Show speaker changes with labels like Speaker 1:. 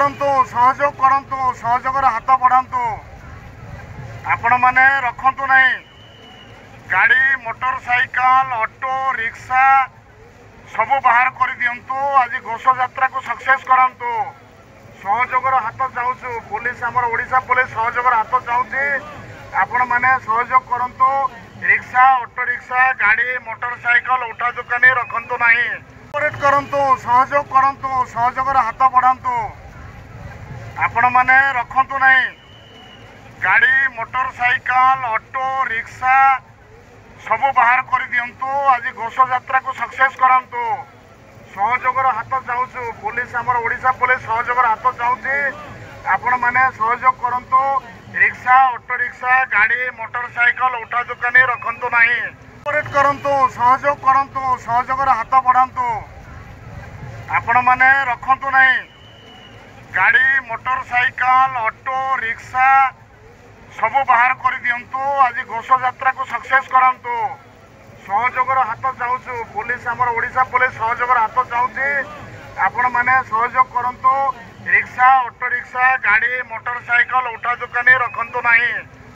Speaker 1: କରନ୍ତୁ, ସହଯୋଗ କରନ୍ତୁ, ସହଯୋଗର ହାତ ବଢ଼ାନ୍ତୁ। ଆପଣମାନେ ରଖନ୍ତୁ ନାହିଁ। ଗାଡ଼ି, ମୋଟର ସାଇକେଲ, ଅଟୋ, ରିକ୍ସା ସବୁ ବାହାର କରିଦିଅନ୍ତୁ। ଆଜି ଘୋଷଯାତ୍ରାକୁ ସକ୍ସେସ୍ କରାନ୍ତୁ। ସହଯୋଗର ହାତ ଚାହୁଁଛୁ। ପୁଲିସ, ଆମର ଓଡ଼ିଶା ପୁଲିସ ସହଯୋଗର ହାତ ଚାହୁଁଛି। ଆପଣମାନେ ସହଯୋଗ କରନ୍ତୁ। ରିକ୍ସା, ଅଟୋ ରିକ୍ସା, ଗାଡ଼ି, ମୋଟର ସାଇକେଲ, ଉଠା ଦୋକାନୀ ରଖନ୍ତୁ ନାହିଁ। କୋଅପରେଟ୍ କରନ୍ତୁ, ସହଯୋଗ କରନ୍ତୁ, ସହଯୋଗର ହାତ ବଢ଼ାନ୍ତୁ। ଆପଣମାନେ ରଖନ୍ତୁ ନାହିଁ। ଗାଡ଼ି, ମୋଟର ସାଇକେଲ, ଅଟୋ, ରିକ୍ସା ସବୁ ବାହାର କରିଦିଅନ୍ତୁ। ଆଜି ଘୋଷଯାତ୍ରାକୁ ସକ୍ସେସ୍ କରାନ୍ତୁ। ସହଯୋଗର ହାତ ଚାହୁଁଛୁ। ପୁଲିସ, ଆମର ଓଡ଼ିଶା ପୁଲିସ ସହଯୋଗର ହାତ ଚାହୁଁଛି। ଆପଣମାନେ ସହଯୋଗ କରନ୍ତୁ। ରିକ୍ସା, ଅଟୋ ରିକ୍ସା, ଗାଡ଼ି, ମୋଟର ସାଇକେଲ, ଉଠା ଦୋକାନୀ ରଖନ୍ତୁ ନାହିଁ। କୋଅପରେଟ୍ କରନ୍ତୁ, ସହଯୋଗ କରନ୍ତୁ, ସହଯୋଗର ହାତ ବଢ଼ାନ୍ତୁ। ଆପଣମାନେ ରଖନ୍ତୁ ନାହିଁ। ଗାଡ଼ି, ମୋଟର ସାଇକେଲ, ଅଟୋ, ରିକ୍ସା ସବୁ ବାହାର କରିଦିଅନ୍ତୁ। ଆଜି ଘୋଷଯାତ୍ରାକୁ ସକ୍ସେସ୍ କରାନ୍ତୁ। ସହଯୋଗର ହାତ ଚାହୁଁଛୁ। ପୁଲିସ, ଆମର ଓଡ଼ିଶା ପୁଲିସ ସହଯୋଗର ହାତ ଚାହୁଁଛି। ଆପଣମାନେ ସହଯୋଗ କରନ୍ତୁ। ରିକ୍ସା, ଅଟୋ ରିକ୍ସା, ଗାଡ଼ି, ମୋଟର ସାଇକେଲ, ଉଠା ଦୋକାନୀ ରଖନ୍ତୁ ନାହିଁ।